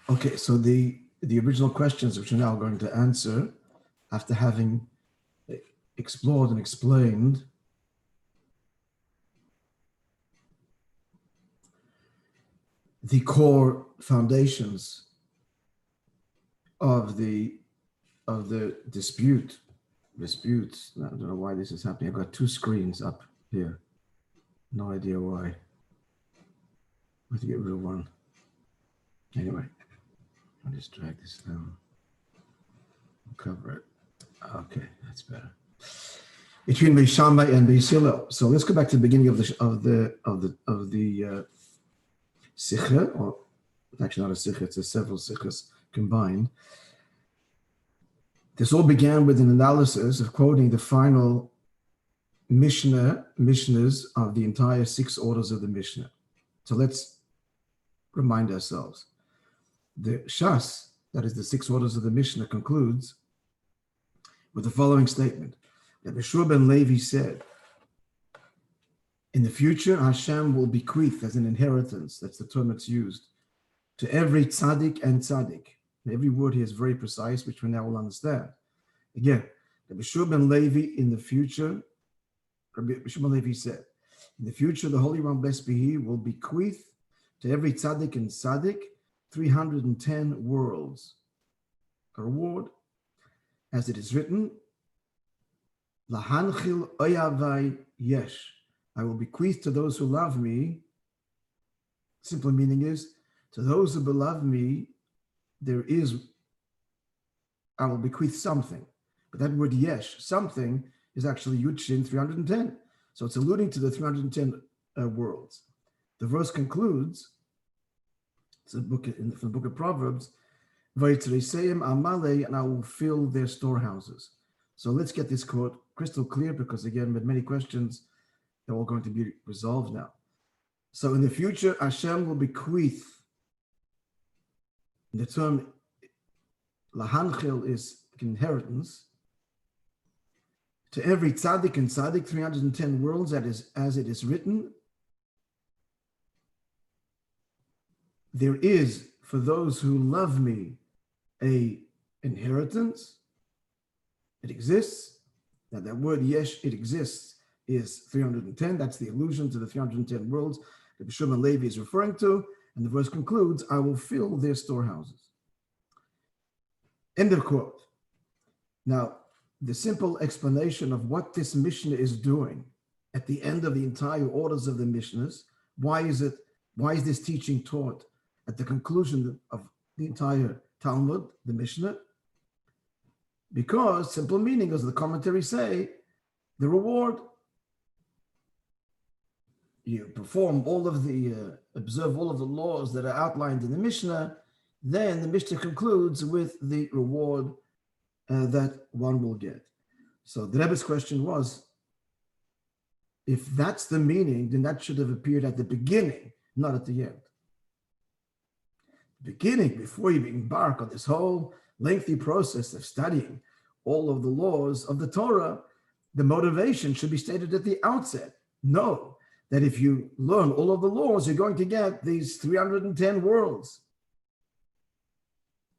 Okay, so the original questions which we're now going to answer, after having explored and explained the core foundations of the disputes. I don't know why this is happening. I've got two screens up here. No idea why. I have to get rid of one. Anyway, I'll just drag this down. I'll cover it. Okay, that's better. Between Beis Shammai and Beis Hillel. So let's go back to the beginning of the Sikha, or actually not a Sikha, it's several Sikhas combined. This all began with an analysis of quoting the final Mishnahs of the entire 6 orders of the Mishnah. So let's remind ourselves. The Shas, that is the 6 orders of the Mishnah, concludes with the following statement. Rabbi ben Levi said, in the future, Hashem will bequeath as an inheritance, that's the term that's used, to every tzaddik and tzaddik. Every word here is very precise, which we now will understand. Again, Rabbi ben Levi in the future, Rabbi ben Levi said, in the future, the Holy One, blessed be He, will bequeath to every tzaddik and tzaddik 310 worlds. A reward, as it is written, Lahanchil oyavai yesh. I will bequeath to those who love me. Simple meaning is, to those who beloved me, I will bequeath something. But that word yesh, something, is actually Yud Shin 310. So it's alluding to the 310 worlds. The verse concludes, it's a book from the book of Proverbs, Vayitzereseim amale, and I will fill their storehouses. So let's get this quote crystal clear, because again, with many questions, they're all going to be resolved now. So in the future, Hashem will bequeath. The term lahanchil is inheritance. To every tzaddik and tzaddik, 310 worlds, that is, as it is written, there is, for those who love me, a inheritance. It exists. Now that word yesh, it exists, is 310. That's the allusion to the 310 worlds that Rabbi ben Levi is referring to. And the verse concludes, I will fill their storehouses. End of quote. Now, the simple explanation of what this Mishnah is doing at the end of the entire orders of the Mishnahs, why is this teaching taught at the conclusion of the entire Talmud, the Mishnah? Because, simple meaning, as the commentaries say, the reward, you perform observe all of the laws that are outlined in the Mishnah, then the Mishnah concludes with the reward that one will get. So the Rebbe's question was, if that's the meaning, then that should have appeared at the beginning, not at the end. The beginning, before you embark on this whole lengthy process of studying all of the laws of the Torah, the motivation should be stated at the outset. Know that if you learn all of the laws, you're going to get these 310 worlds.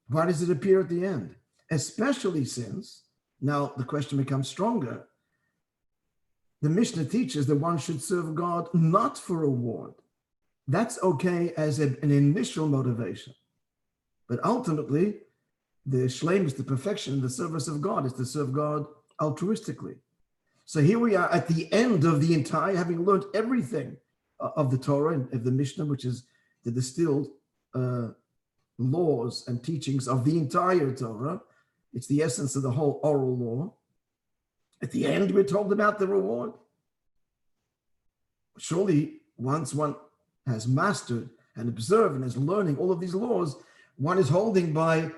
Why does it appear at the end? Especially since, now the question becomes stronger, the Mishnah teaches that one should serve God not for reward. That's okay as an initial motivation. But ultimately, the shleimus, the perfection in the service of God, is to serve God altruistically. So here we are at the end of the entire, having learned everything of the Torah and of the Mishnah, which is the distilled laws and teachings of the entire Torah. It's the essence of the whole oral law. At the end, we're told about the reward. Surely, once one has mastered and observed and is learning all of these laws, one is holding by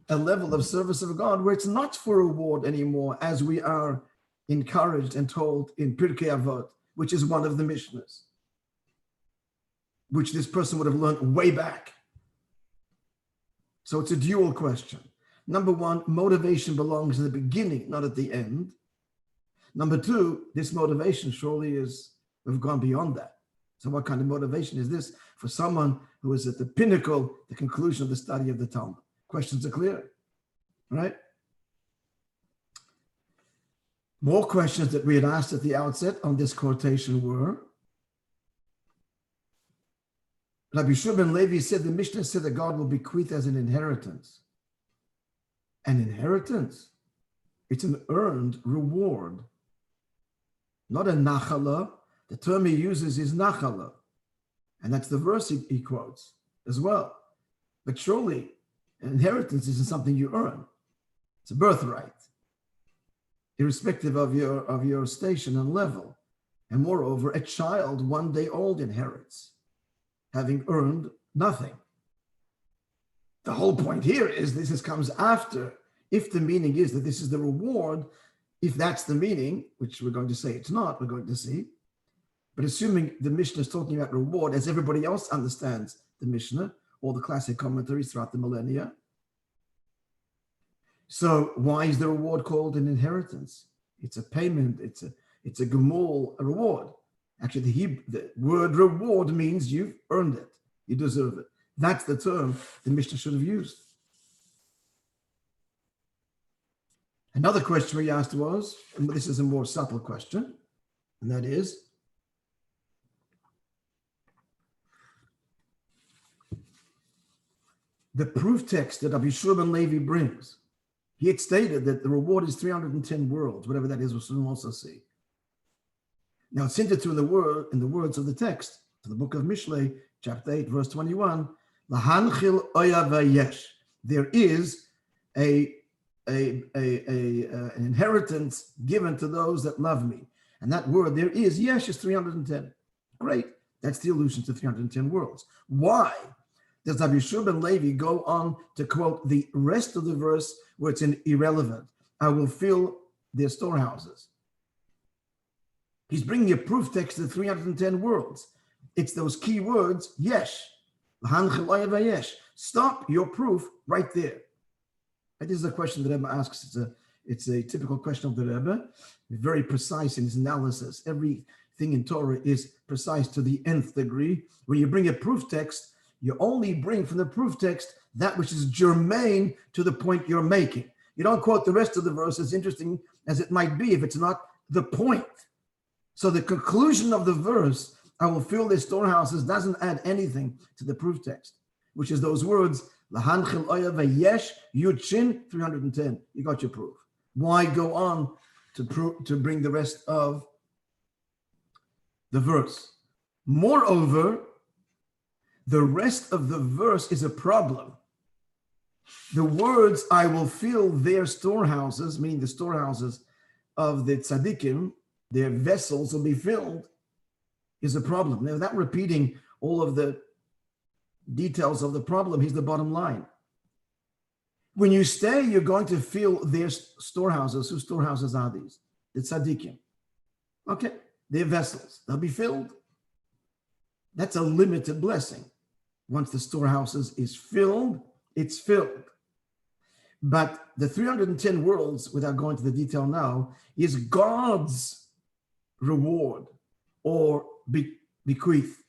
a level of service of God where it's not for reward anymore, as we are encouraged and told in Pirkei Avot, which is one of the Mishnahs, which this person would have learned way back. So it's a dual question. Number one, motivation belongs in the beginning, not at the end. Number two, this motivation surely we've gone beyond that. So what kind of motivation is this for someone who is at the pinnacle, the conclusion of the study of the Talmud. Questions are clear, right? More questions that we had asked at the outset on this quotation were, Rabbi Shimon Levi said, the Mishnah said that God will bequeath as an inheritance. An inheritance? It's an earned reward, not a nachala. The term he uses is nachala. And that's the verse he quotes as well. But surely an inheritance isn't something you earn. It's a birthright, irrespective of your station and level. And moreover, a child 1 day old inherits, having earned nothing. The whole point here is this comes after. If the meaning is that this is the reward, if that's the meaning, which we're going to say it's not, we're going to see. But assuming the Mishnah is talking about reward, as everybody else understands the Mishnah, all the classic commentaries throughout the millennia. So why is the reward called an inheritance? It's a payment, it's a gemul, a reward. Actually, the word reward means you've earned it, you deserve it. That's the term the Mishnah should have used. Another question we asked was, and this is a more subtle question, and that is, the proof text that Rabbi Shimon Levi brings. He had stated that the reward is 310 worlds, whatever that is, we'll soon also see. Now it's hinted to in the words of the text, to the book of Mishlei, chapter 8, verse 21, Lahanchil oya vayesh. There is an inheritance given to those that love me. And that word there is, yesh is 310. Great. That's the allusion to 310 worlds. Why does Rabbi Shimon Levi go on to quote the rest of the verse where it's irrelevant? I will fill their storehouses. He's bringing a proof text to the 310 worlds. It's those key words, yesh. Stop your proof right there. And this is a question the Rebbe asks. It's a typical question of the Rebbe, very precise in his analysis. Everything in Torah is precise to the nth degree. When you bring a proof text, you only bring from the proof text that which is germane to the point you're making. You don't quote the rest of the verse, as interesting as it might be, if it's not the point. So the conclusion of the verse, I will fill their storehouses, doesn't add anything to the proof text, which is those words, Lahanchil oya vayesh yud shin 310. You got your proof. Why go on to bring the rest of the verse? Moreover, the rest of the verse is a problem. The words, I will fill their storehouses, meaning the storehouses of the tzaddikim, their vessels will be filled, is a problem. Now, without repeating all of the details of the problem, here's the bottom line. When you say you're going to fill their storehouses, whose storehouses are these? The tzaddikim. Okay, their vessels, they'll be filled. That's a limited blessing. Once the storehouses is filled, it's filled. But the 310 worlds, without going to the detail now, is God's reward or bequeath.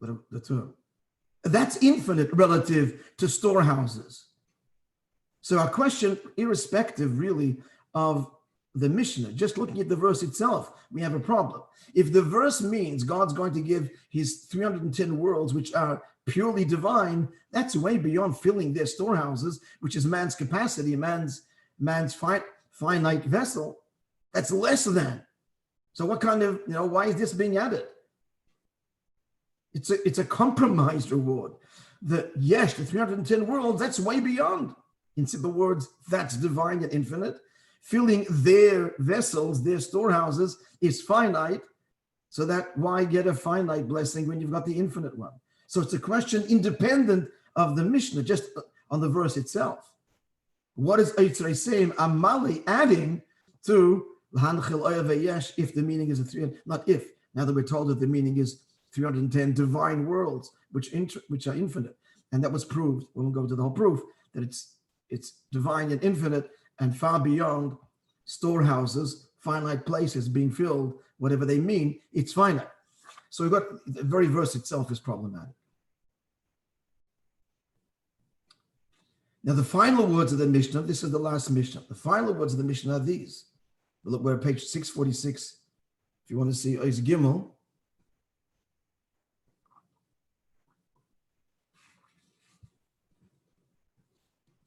The term. That's infinite relative to storehouses. So our question, irrespective really of the Mishnah, just looking at the verse itself, we have a problem. If the verse means God's going to give his 310 worlds, which are purely divine, that's way beyond filling their storehouses, which is man's capacity, man's finite vessel. That's less than. So what kind of, why is this being added? It's a compromised reward. The 310 worlds, that's way beyond. In simple words, that's divine and infinite. Filling their vessels, their storehouses, is finite. So that why get a finite blessing when you've got the infinite one? So it's a question independent of the Mishnah, just on the verse itself. What is Eitzrei saying? Amali adding to L'hanchil oya vayesh, if the meaning is a 300, not if. Now that we're told that the meaning is 310 divine worlds, which are infinite, and that was proved. We won't go to the whole proof that it's divine and infinite and far beyond storehouses, finite places being filled, whatever they mean. It's finite. So we've got the very verse itself is problematic. Now the final words of the Mishnah, this is the last Mishnah. The final words of the Mishnah are these. Look, we're at page 646. If you want to see Ois Gimel.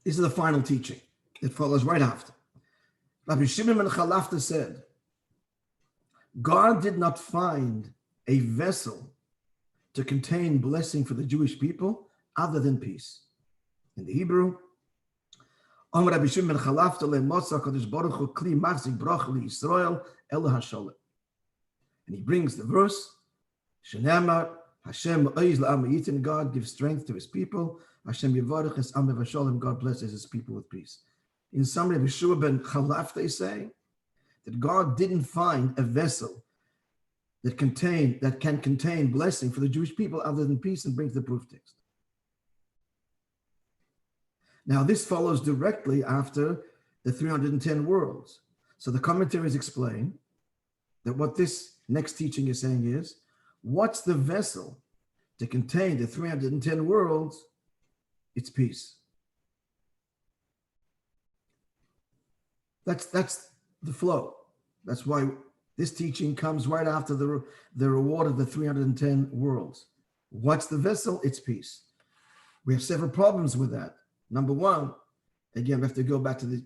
This is the final teaching. It follows right after. Rabbi Shimon ben Chalafta said, God did not find a vessel to contain blessing for the Jewish people other than peace. In the Hebrew, Rabbi Shimon ben Chalafta le'motza kadosh baruch hu kli machzik bracha liYisrael ela hasholem. And he brings the verse, Shenamar, Hashem oiz la'am yitin, God gives strength to his people. Hashem yivarech es am v'sholem, God blesses his people with peace. In summary, Rabbi Shua ben Chalafta is saying that God didn't find a vessel that can contain blessing for the Jewish people other than peace, and brings the proof text. Now, this follows directly after the 310 worlds. So the commentaries explain that what this next teaching is saying is, what's the vessel to contain the 310 worlds? It's peace. That's the flow. That's why this teaching comes right after the reward of the 310 worlds. What's the vessel? It's peace. We have several problems with that. Number one, again, we have to go back to the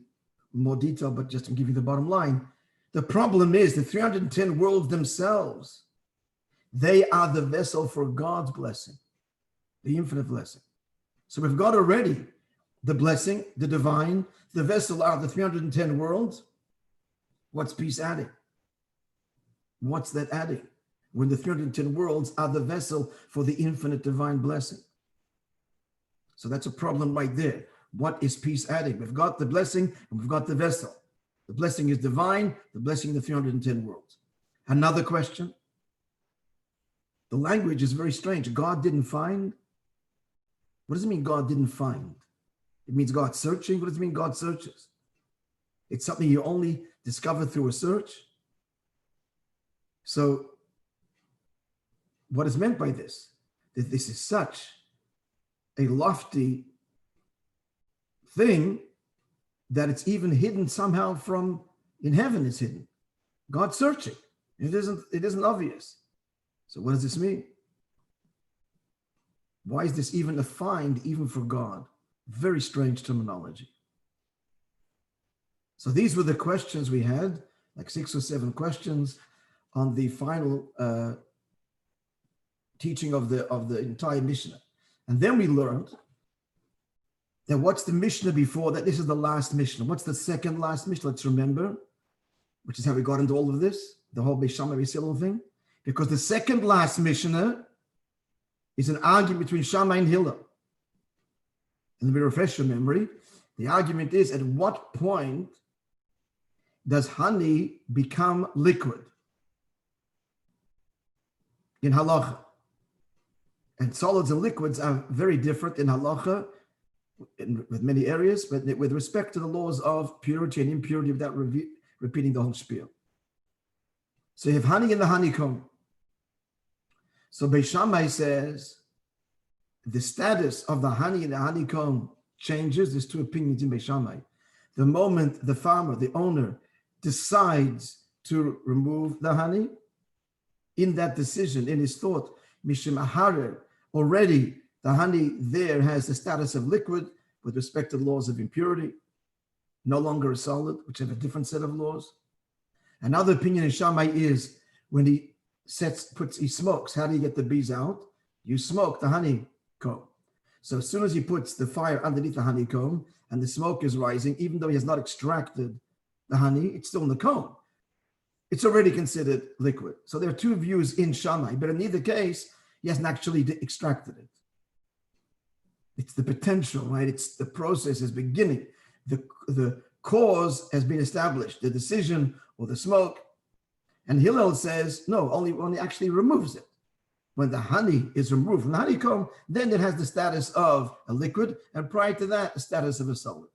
more detail, but just to give you the bottom line, the problem is the 310 worlds themselves, they are the vessel for God's blessing, the infinite blessing. So we've got already the blessing, the divine, the vessel are the 310 worlds. What's peace adding? What's that adding? When the 310 worlds are the vessel for the infinite divine blessing. So that's a problem right there. What is peace adding? We've got the blessing and we've got the vessel. The blessing is divine, the blessing the 310 worlds. Another question. The language is very strange. God didn't find. What does it mean God didn't find? It means God searching. What does it mean God searches? It's something you only discover through a search. So what is meant by this? That this is such a lofty thing that it's even hidden somehow from in heaven. It's hidden. God's searching. It isn't obvious. So what does this mean? Why is this even a find, even for God? Very strange terminology. So these were the questions we had, like 6 or 7 questions on the final teaching of the entire Mishnah. And then we learned that what's the Mishnah before that? This is the last Mishnah. What's the second last Mishnah? Let's remember, which is how we got into all of this, the whole Beis Shammai Beis Hillel thing. Because the second last Mishnah is an argument between Shammai and Hillel. And let me refresh your memory. The argument is, at what point does honey become liquid? In halacha. And solids and liquids are very different in halacha, with many areas, but with respect to the laws of purity and impurity, without repeating the whole spiel. So you have honey in the honeycomb. So Beis Shammai says the status of the honey in the honeycomb changes. There's 2 opinions in Beis Shammai. The moment the farmer, the owner, decides to remove the honey, in that decision, in his thought, Mishim Aharer, already the honey there has the status of liquid with respect to the laws of impurity, no longer a solid, which have a different set of laws. Another opinion in Shammai is when he smokes. How do you get the bees out? You smoke the honeycomb. So as soon as he puts the fire underneath the honeycomb and the smoke is rising, even though he has not extracted the honey, it's still in the comb. It's already considered liquid. So there are 2 views in Shammai, but in either case, he hasn't actually extracted it. It's the potential, right? It's the process is beginning. The cause has been established, the decision or the smoke. And Hillel says, no, only actually removes it. When the honey is removed from the honeycomb, then it has the status of a liquid, and prior to that, the status of a solid.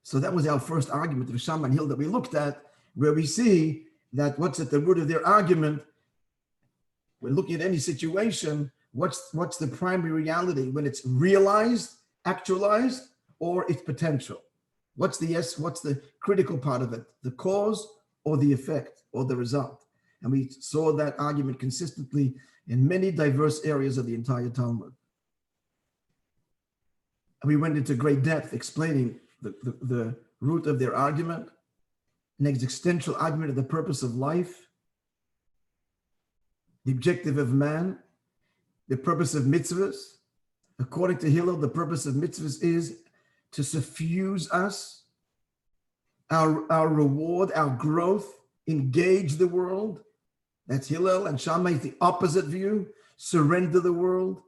So that was our first argument of Shammai and Hillel that we looked at, where we see that what's at the root of their argument we're looking at any situation, what's the primary reality when it's realized, actualized, or its potential? What's the critical part of it? The cause or the effect or the result? And we saw that argument consistently in many diverse areas of the entire Talmud. And we went into great depth explaining the root of their argument, an existential argument of the purpose of life, the objective of man, the purpose of mitzvahs. According to Hillel, the purpose of mitzvahs is to suffuse us, our reward, our growth, engage the world. That's Hillel. And Shammai is the opposite view, surrender the world,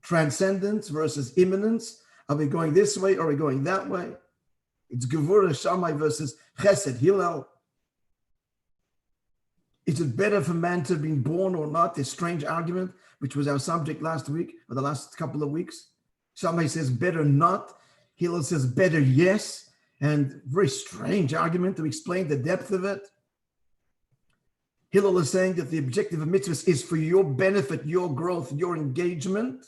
transcendence versus immanence. Are we going this way or are we going that way? It's Gevurah Shammai versus Chesed Hillel. Is it better for man to have been born or not? This strange argument, which was our subject last week or the last couple of weeks. Shammai says better not. Hillel says better yes. And very strange argument to explain the depth of it. Hillel is saying that the objective of mitzvahs is for your benefit, your growth, your engagement.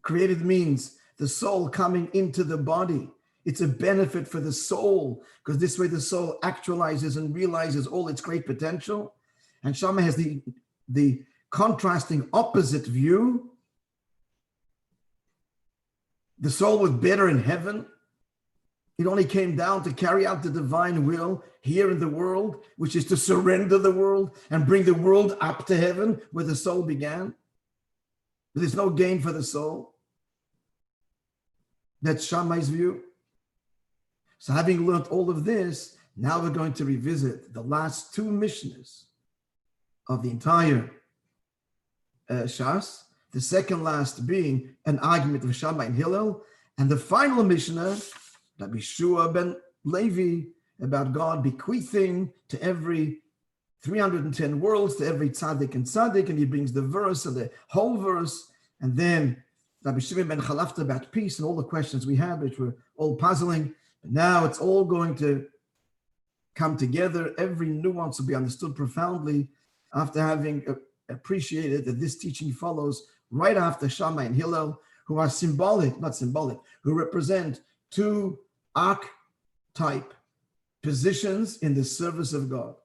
Created means the soul coming into the body. It's a benefit for the soul because this way the soul actualizes and realizes all its great potential. And Shammai has the contrasting opposite view. The soul was better in heaven. It only came down to carry out the divine will here in the world, which is to surrender the world and bring the world up to heaven where the soul began. But there's no gain for the soul. That's Shammai's view. So having learned all of this, now we're going to revisit the last two Mishnahs of the entire Shas, the second last being an argument of Shammai and Hillel, and the final Mishnah, Rabbi Shua ben Levi, about God bequeathing to every 310 worlds, to every tzaddik and tzaddik, and he brings the verse and the whole verse, and then Rabbi Shimon ben Chalafta about peace and all the questions we had, which were all puzzling. But now it's all going to come together. Every nuance will be understood profoundly after having appreciated that this teaching follows right after Shammai and Hillel, who are who represent two archetype positions in the service of God.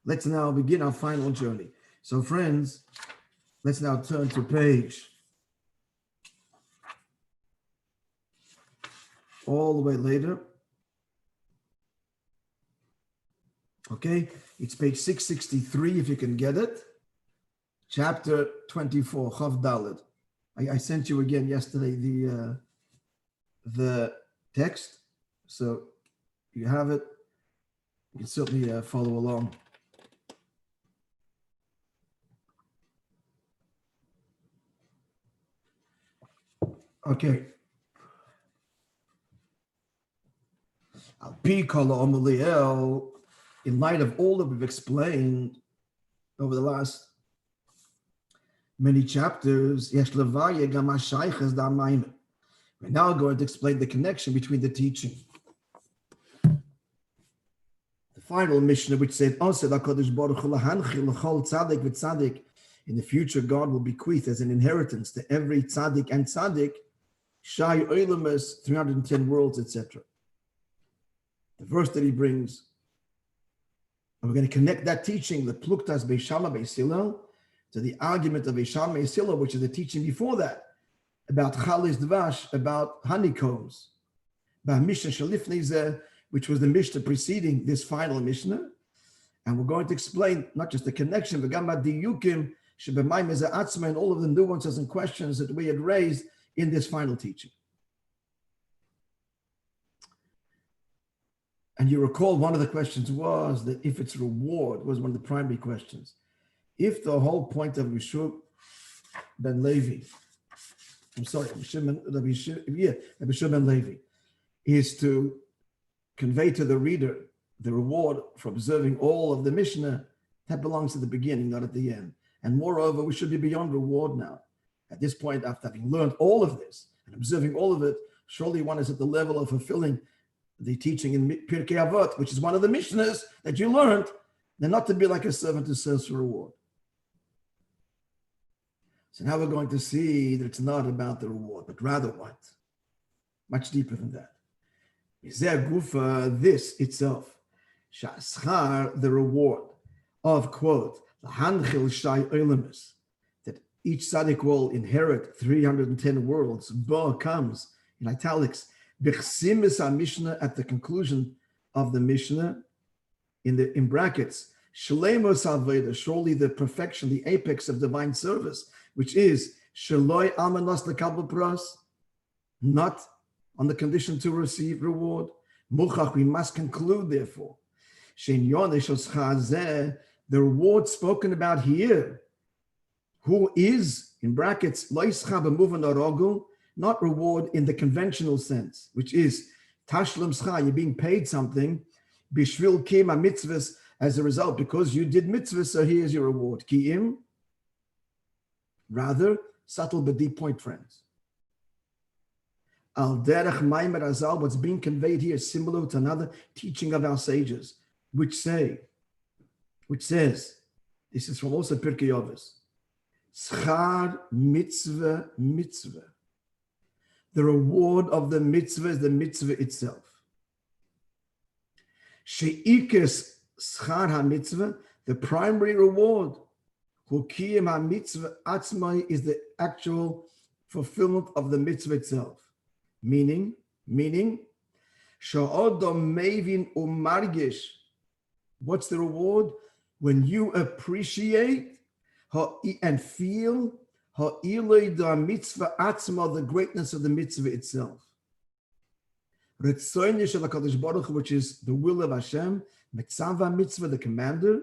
Let's now begin our final journey. So friends, let's now turn to page all the way later. Okay, it's page 663 if you can get it. Chapter 24, Chav Daled. I sent you again yesterday the text, so you have it. You can certainly follow along. Okay. In light of all that we've explained over the last many chapters, we're now going to explain the connection between the teaching. The final Mishnah, which said, in the future, God will bequeath as an inheritance to every tzaddik and tzaddik, Shai Oilamas, 310 worlds, etc. The verse that he brings, and we're going to connect that teaching, the Pluktas Beishama Beisilel, to the argument of Beishama Beisilel, which is the teaching before that, about Chalis Dvash, about honeycombs, by Mishnah Shalifnizeh, which was the Mishnah preceding this final Mishnah. And we're going to explain not just the connection, but Gama Diyukim, Shebemayim Atzma, and all of the nuances and questions that we had raised in this final teaching. And you recall one of the questions was that if it's reward, was one of the primary questions. If the whole point of Rabbi ben Levi, Rabbi Shimon ben Levi, is to convey to the reader the reward for observing all of the Mishnah, that belongs to the beginning, not at the end. And moreover, we should be beyond reward now. At this point, after having learned all of this and observing all of it, surely one is at the level of fulfilling the teaching in Pirkei Avot, which is one of the Mishnahs that you learned, They're not to be like a servant who serves for reward. So now we're going to see that it's not about the reward, but rather what? Much deeper than that. This itself, Shas, the reward of, quote, that each tzaddik will inherit 310 worlds. Ba comes in italics, Mishnah at the conclusion of the Mishnah, in brackets, Shalemos Aveda, surely the perfection, the apex of divine service, which is Shaloi Almanos Lekabel Pras, not on the condition to receive reward. Muchach, we must conclude, therefore, the reward spoken about here, who is, in brackets, not reward in the conventional sense, which is Tashlim Scha, you're being paid something, Bishvil Kima Mitzvahs, as a result, because you did mitzvahs, so here's your reward. Ki'im, rather, subtle but deep point, friends. Al derech maimer azal, what's being conveyed here is similar to another teaching of our sages, which says, this is from also Pirkei Avos, schar mitzvah mitzvah. The reward of the mitzvah is the mitzvah itself. Sheikes schar ha-mitzvah, the primary reward, hukiyim ha-mitzvah atzmai, is the actual fulfillment of the mitzvah itself. Meaning, sha'odom mevin umargish, what's the reward? When you appreciate and feel ha'iloi da mitzvah atzma, the greatness of the mitzvah itself. Retzoyne shel HaKadosh Baruch Hu, which is the will of Hashem, mitzvah mitzvah, the commander,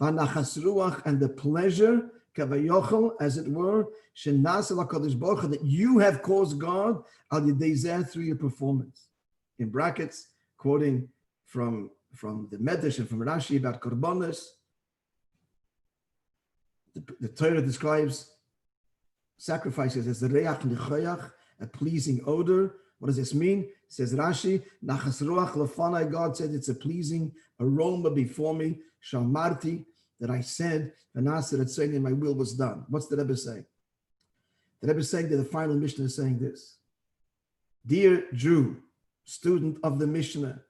v'nachas ruach, and the pleasure, kavayochel, as it were, shenas el HaKadosh Baruch Hu, that you have caused God al yedei zeh, through your performance. In brackets, quoting from the Medrash and from Rashi about korbanos, the Torah describes sacrifices as the reach nechoyach, a pleasing odor. What does this mean? Says Rashi, nachas ruach lefanai, God said it's a pleasing aroma before me, shamarti, that I said, v'naseh etzeni, my will was done. What's the Rebbe saying? The Rebbe is saying that the final Mishnah is saying this. Dear Jew, student of the Mishnah,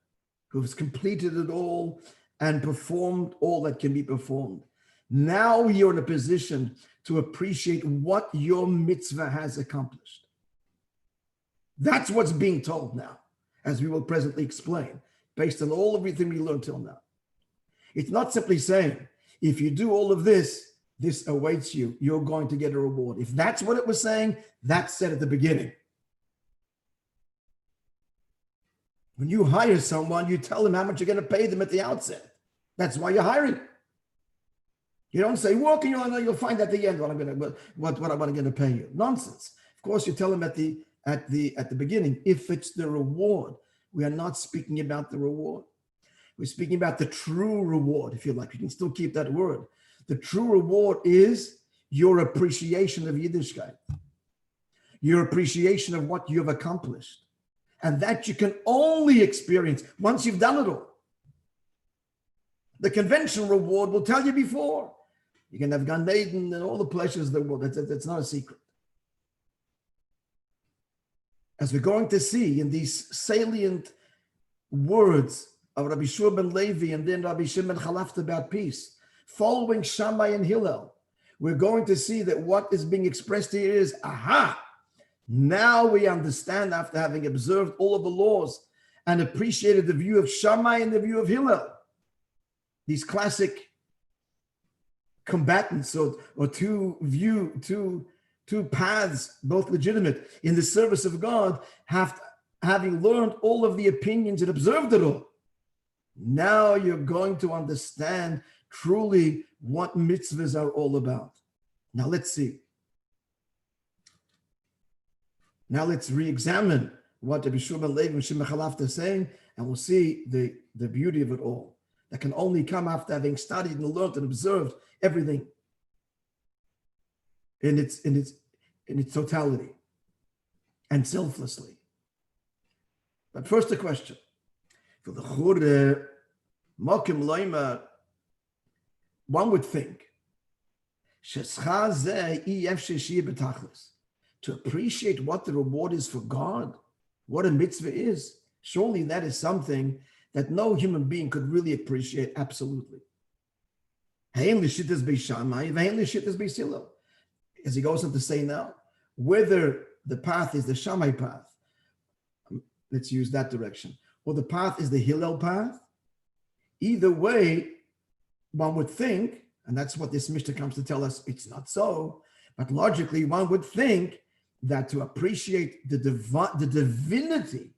who has completed it all and performed all that can be performed, now you're in a position to appreciate what your mitzvah has accomplished. That's what's being told now, as we will presently explain, based on everything we learned till now. It's not simply saying, if you do all of this, this awaits you, you're going to get a reward. If that's what it was saying, that's said at the beginning. When you hire someone, you tell them how much you're going to pay them at the outset. That's why you're hiring. You don't say, "Well, can you'll find at the end what I'm going to pay you." Nonsense. Of course, you tell them at the beginning. If it's the reward, we are not speaking about the reward. We're speaking about the true reward, if you like. You can still keep that word. The true reward is your appreciation of Yiddishkeit, your appreciation of what you have accomplished. And that you can only experience once you've done it all. The conventional reward will tell you before. You can have Gan Eden and all the pleasures of the world. That's not a secret. As we're going to see in these salient words of Rabbi Shua ben Levi and then Rabbi Shimon Chalafta about peace, following Shammai and Hillel, we're going to see that what is being expressed here is, aha! Now we understand, after having observed all of the laws and appreciated the view of Shammai and the view of Hillel, these classic combatants or two paths, both legitimate, in the service of God, having learned all of the opinions and observed it all. Now you're going to understand truly what mitzvahs are all about. Now let's see. Now let's re-examine what Rabbi Shua ben Levi and Shimon Chalafta are saying, and we'll see the beauty of it all. That can only come after having studied and learned and observed everything in its totality and selflessly. But first, a question. For the Chure, Mokim Loima, one would think to appreciate what the reward is for God, what a mitzvah is. Surely that is something that no human being could really appreciate absolutely. As he goes on to say now, whether the path is the Shammai path, let's use that direction, or the path is the Hillel path, either way, one would think, and that's what this Mishnah comes to tell us, it's not so, but logically one would think that to appreciate the divinity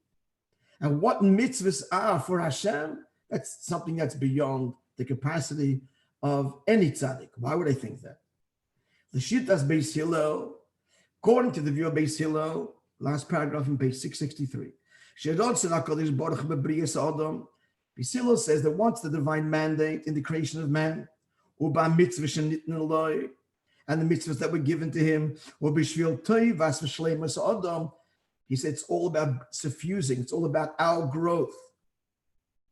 and what mitzvahs are for Hashem, that's something that's beyond the capacity of any tzaddik. Why would I think that? The Shittas Beis Hillel, according to the view of Beis Hillel, last paragraph in page 663, Beis Hillel says that once the divine mandate in the creation of man, and the mitzvahs that were given to him, he said it's all about suffusing, it's all about our growth,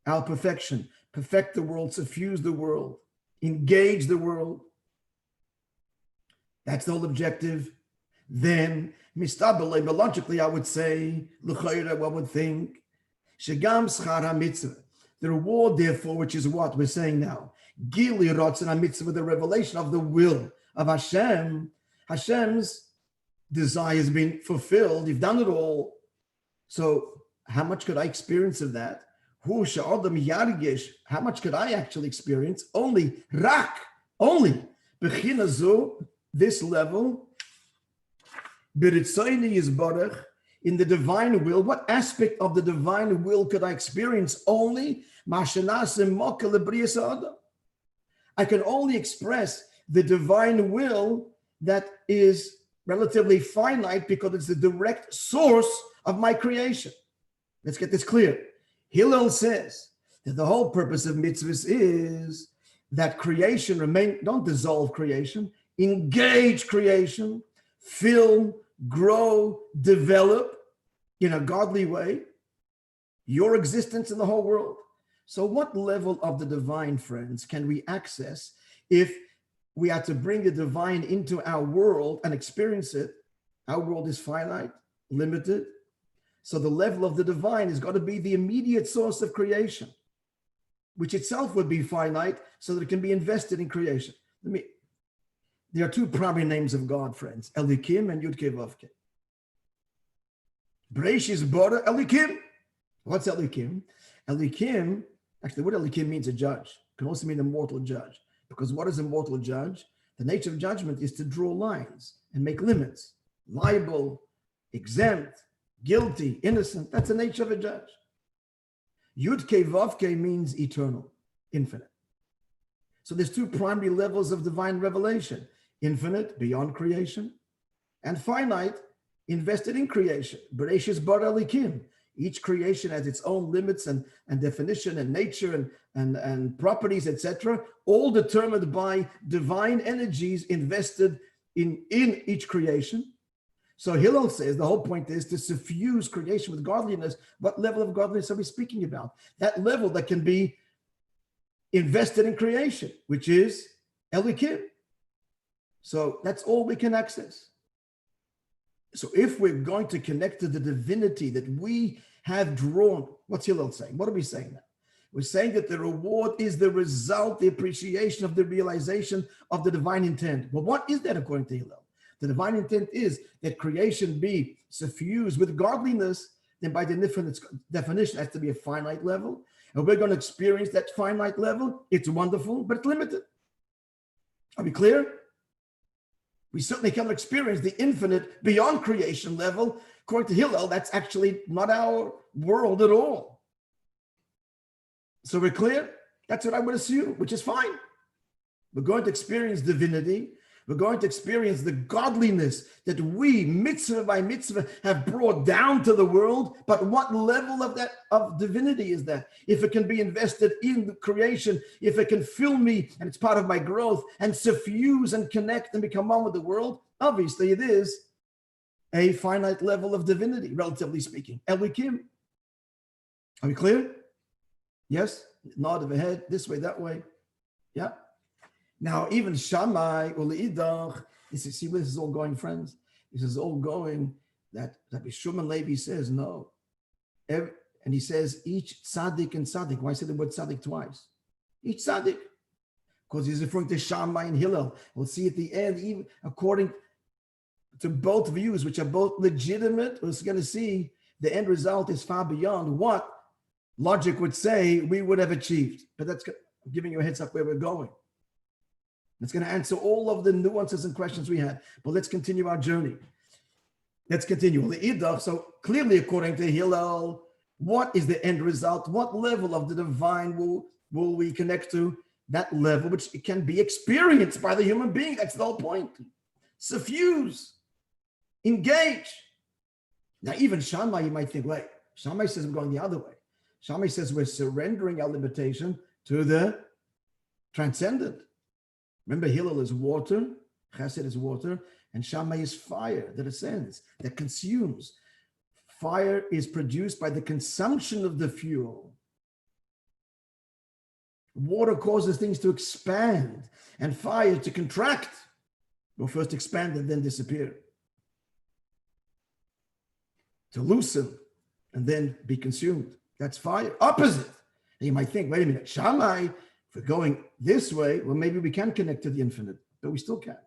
our perfection, perfect the world, suffuse the world, engage the world. That's the whole objective. Then, logically, I would say, one would think, the reward, therefore, which is what we're saying now, Gili Rotzen mitzvah, the revelation of the will of Hashem. Hashem's desire has been fulfilled. You've done it all. So how much could I experience of that? How much could I actually experience? Only this level, in the divine will. What aspect of the divine will could I experience? Only I can only express the divine will that is relatively finite because it's the direct source of my creation. Let's get this clear. Hillel says that the whole purpose of mitzvahs is that creation don't dissolve creation, engage creation, fill, grow, develop in a godly way your existence in the whole world. So what level of the divine, friends, can we access if we are to bring the divine into our world and experience it? Our world is finite, limited. So the level of the divine has got to be the immediate source of creation, which itself would be finite, so that it can be invested in creation. There are two primary names of God, friends, Elikim and Yud Kei Vav Kei. Breishis Bora Elikim. What's Elikim? Elikim, actually, what Elikim means a judge. It can also mean a mortal judge. Because what is a mortal judge? The nature of judgment is to draw lines and make limits. Liable, exempt, guilty, innocent. That's the nature of a judge. Yud Kei Vav Kei means eternal, infinite. So there's two primary levels of divine revelation: infinite, beyond creation, and finite, invested in creation. Bereshis bara elikim. Each creation has its own limits and definition and nature and properties, etc., all determined by divine energies invested in each creation. So Hillel says the whole point is to suffuse creation with godliness. What level of godliness are we speaking about? That level that can be invested in creation, which is Elikim. So that's all we can access. So if we're going to connect to the divinity that we have drawn, what's Hillel saying? What are we saying now? We're saying that the reward is the result, the appreciation of the realization of the divine intent. Well, what is that according to Hillel? The divine intent is that creation be suffused with godliness. Then by the definition, it has to be a finite level. And we're going to experience that finite level. It's wonderful, but it's limited. Are we clear? We certainly cannot experience the infinite beyond creation level. According to Hillel, that's actually not our world at all. So we're clear? That's what I would assume, which is fine. We're going to experience divinity. We're going to experience the godliness that we, mitzvah by mitzvah, have brought down to the world. But what level of divinity is that? If it can be invested in creation, if it can fill me and it's part of my growth and suffuse and connect and become one with the world, obviously it is a finite level of divinity, relatively speaking. Elikim. Are we clear? Yes? Nod of a head, this way, that way. Yeah. Now, even Shammai or Leidach, see where this is all going, friends? This is all going that Rabbi Shimon Levi says no. And he says each tzaddik and tzaddik. Why say the word tzaddik twice? Each tzaddik. Because he's referring to Shammai and Hillel. We'll see at the end, even according to both views, which are both legitimate, we're going to see the end result is far beyond what logic would say we would have achieved. But that's I'm giving you a heads up where we're going. It's going to answer all of the nuances and questions we had. But let's continue our journey. Let's continue. So clearly, according to Hillel, what is the end result? What level of the divine will we connect to? That level which it can be experienced by the human being. That's the whole point. Suffuse, engage. Now, even Shammai, you might think, wait, Shammai says I'm going the other way. Shammai says we're surrendering our limitation to the transcendent. Remember, Hillel is water, Chesed is water, and Shammai is fire that ascends, that consumes. Fire is produced by the consumption of the fuel. Water causes things to expand and fire to contract. Well, first expand and then disappear. To loosen and then be consumed. That's fire. Opposite. And you might think, wait a minute, Shammai, if we're going this way, well, maybe we can connect to the infinite, but we still can't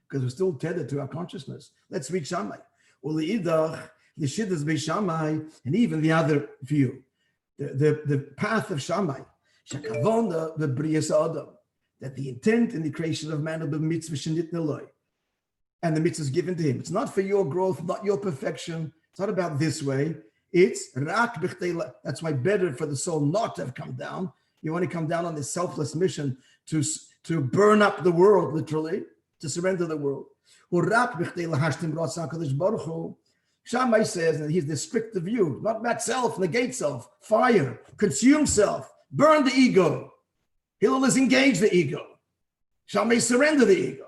because we're still tethered to our consciousness. Let's read Shammai. Well, the Shiddas be Shammai, and even the other view, the path of Shammai, Shakavona, the Brias Adam, that the intent in the creation of man will be mitzvah shenit neloi, and the mitzvah is given to him. It's not for your growth, not your perfection. It's not about this way. It's rak b'chtei. That's why better for the soul not to have come down. You want to come down on this selfless mission to burn up the world, literally, to surrender the world. Shammai says, and he's the stricter view, not about self, negate self, fire, consume self, burn the ego. Hillel is engage the ego. Shammai surrender the ego.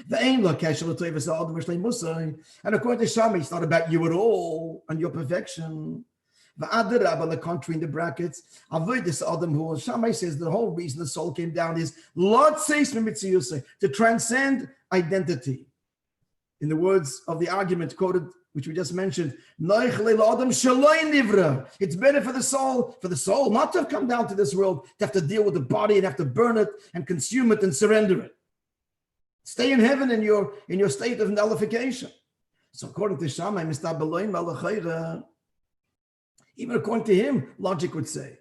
And according to Shammai, it's not about you at all and your perfection. On the contrary, in the brackets, Shammai says the whole reason the soul came down is to transcend identity. In the words of the argument quoted, which we just mentioned, it's better for the soul not to have come down to this world, to have to deal with the body and have to burn it and consume it and surrender it. Stay in heaven in your state of nullification. So according to Shammai, even according to him, logic would say,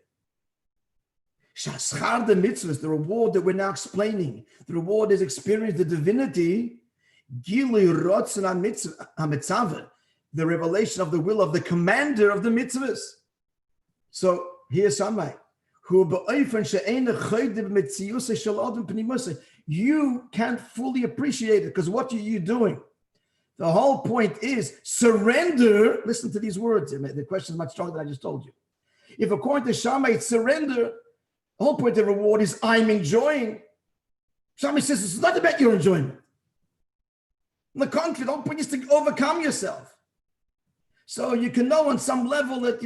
Shas the mitzvahs, the reward that we're now explaining, the reward is experience the divinity, the revelation of the will of the commander of the mitzvahs. So here's Shammai, you can't fully appreciate it because what are you doing? The whole point is surrender. Listen to these words. The question is much stronger than I just told you. If according to Shammai, it's surrender, the whole point of the reward is I'm enjoying. Shammai says it's not about your enjoyment. On the contrary, the whole point is to overcome yourself. So you can know on some level that,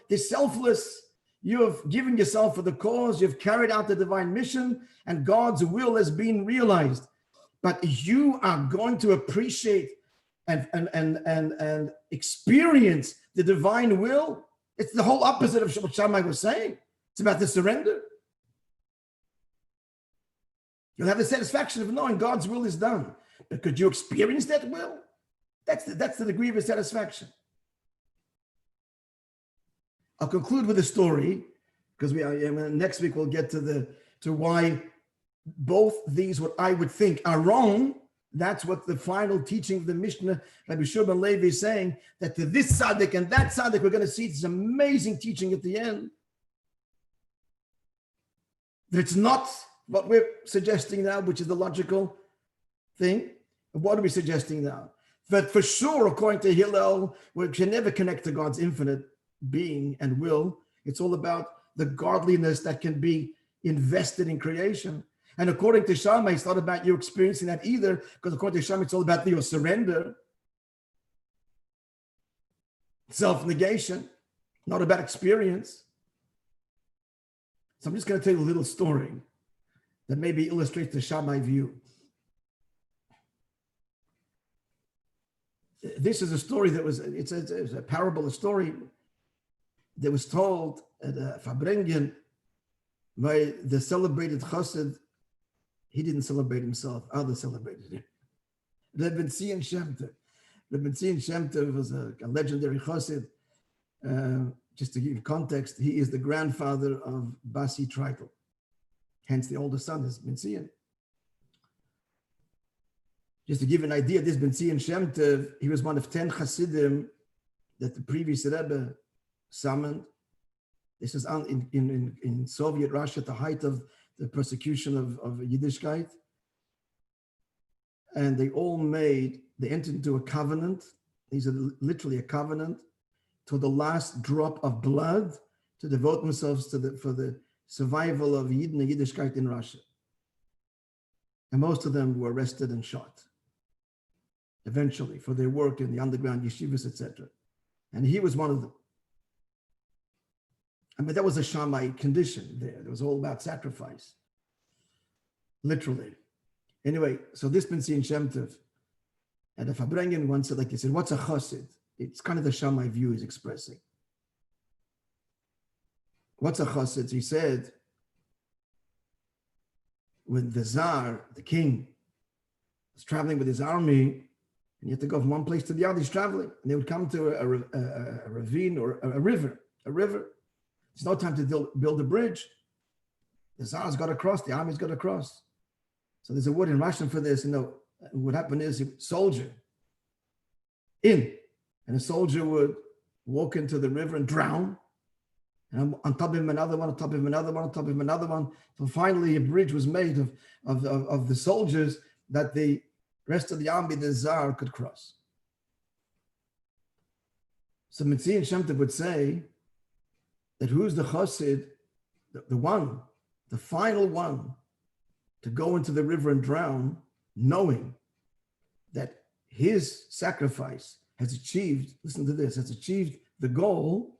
the selfless, you have given yourself for the cause, you've carried out the divine mission, and God's will has been realized. But you are going to appreciate and experience the divine will. It's the whole opposite of what Shammai was saying. It's about the surrender. You'll have the satisfaction of knowing God's will is done. But could you experience that will? That's the degree of your satisfaction. I'll conclude with a story because next week we'll get to why both these, what I would think, are wrong. That's what the final teaching of the Mishnah, Rabbi Shimon Levi is saying, that to this tzaddik and that tzaddik, we're going to see this amazing teaching at the end. That it's not what we're suggesting now, which is the logical thing. What are we suggesting now? But for sure, according to Hillel, we can never connect to God's infinite being and will. It's all about the godliness that can be invested in creation. And according to Shammai, it's not about you experiencing that either, because according to Shammai, it's all about your surrender, self-negation, not about experience. So I'm just going to tell you a little story. that maybe illustrates the Shammai view. This is a story that was, it's a parable, a story that was told at Fabrengen by the celebrated chassid. He didn't celebrate himself, others celebrated him. Rebbe Shem Tov. Rebbe Shem Tov was a legendary chassid. Just to give you context, he is the grandfather of Basi Treitel. Hence, the older son is Ben Zion. Just to give an idea, this Ben Zion Shem Tov, he was one of 10 Hasidim that the previous Rebbe summoned. This is in Soviet Russia at the height of the persecution of Yiddishkeit. And they entered into a covenant. These are literally a covenant to the last drop of blood to devote themselves for the survival of Yidden and Yiddishkeit in Russia. And most of them were arrested and shot eventually for their work in the underground yeshivas, etc. And he was one of them. I mean, that was a Shammai condition there. It was all about sacrifice, literally. Anyway, so this Ben Zion Shem Tov, and if Fabrengen once said, like he said, what's a chassid? It's kind of the Shammai view he's expressing. What's a chassid? He said, when the Tsar, the king, was traveling with his army, and he had to go from one place to the other, he's traveling, and they would come to a ravine or a river. There's no time to build a bridge. The Tsar's got to cross, the army's got to cross. So there's a word in Russian for this, what happened is, soldier, and a soldier would walk into the river and drown, and on top of him another one, on top of him another one, on top of him another one, until finally a bridge was made of the soldiers that the rest of the army, the Tsar, could cross. So Ben Zion Shem Tov would say that who's the chassid, the final one to go into the river and drown, knowing that his sacrifice has achieved, listen to this, has achieved the goal,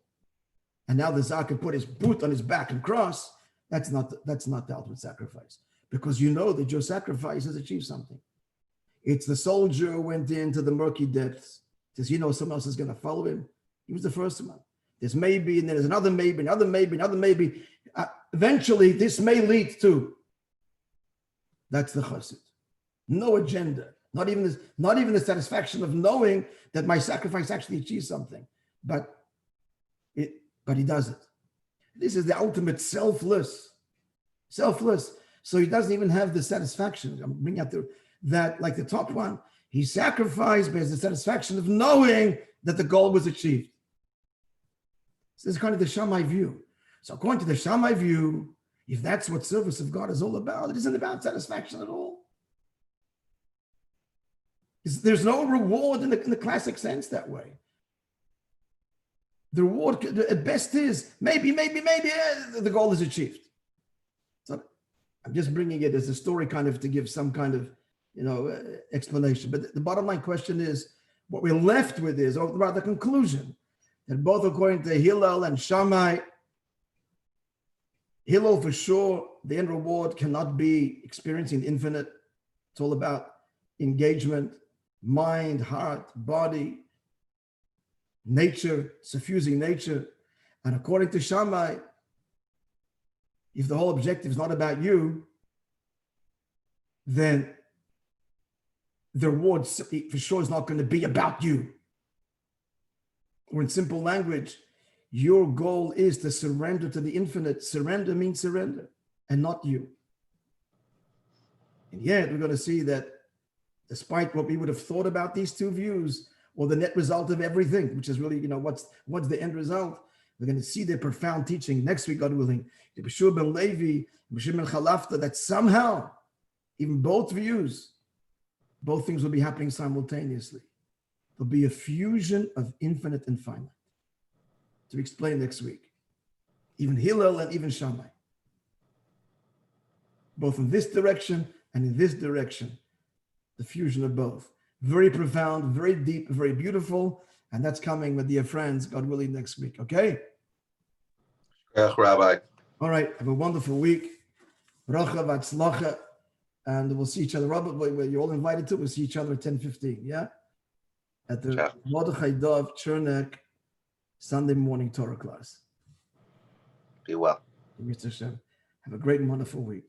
and now the Tsar can put his boot on his back and cross. That's not the ultimate sacrifice, because you know that your sacrifice has achieved something. It's the soldier who went into the murky depths because he knows someone else is going to follow him. He was the first one. There's maybe, and then there's another maybe, another maybe, another maybe. Eventually, this may lead to. That's the chassid. No agenda. Not even the satisfaction of knowing that my sacrifice actually achieves something, but he does it. This is the ultimate selfless. So he doesn't even have the satisfaction. I'm bringing out that, like the top one, he sacrificed, but has the satisfaction of knowing that the goal was achieved. So this is kind of the Shammai view. So according to the Shammai view, if that's what service of God is all about, it isn't about satisfaction at all. There's no reward in the classic sense that way. The reward at best is maybe the goal is achieved. So I'm just bringing it as a story kind of to give some kind of explanation. But the bottom line question is, what we're left with is, or rather the conclusion, that both according to Hillel and Shammai, Hillel for sure, the end reward cannot be experiencing the infinite. It's all about engagement, mind, heart, body, nature, suffusing nature. And according to Shammai, if the whole objective is not about you, then the reward for sure is not going to be about you. Or in simple language, your goal is to surrender to the infinite. Surrender means surrender, and not you. And yet we're going to see that despite what we would have thought about these two views, or the net result of everything, which is really, what's the end result? We're going to see their profound teaching next week, God willing. The Beshur ben Levi, Beshur ben Chalafta, that somehow, even both views, both things will be happening simultaneously. There'll be a fusion of infinite and finite. To explain next week. Even Hillel and even Shammai. Both in this direction and in this direction. The fusion of both. Very profound, very deep, very beautiful. And that's coming with dear friends, God willing, next week. Okay? Yeah, Rabbi. All right. Have a wonderful week. Bracha v'atzlacha. And we'll see each other. Robert, you're all invited to. We'll see each other at 10:15. Yeah, at the Mordechai Dov Chernak Sunday morning Torah class. Be well. Have a great and wonderful week.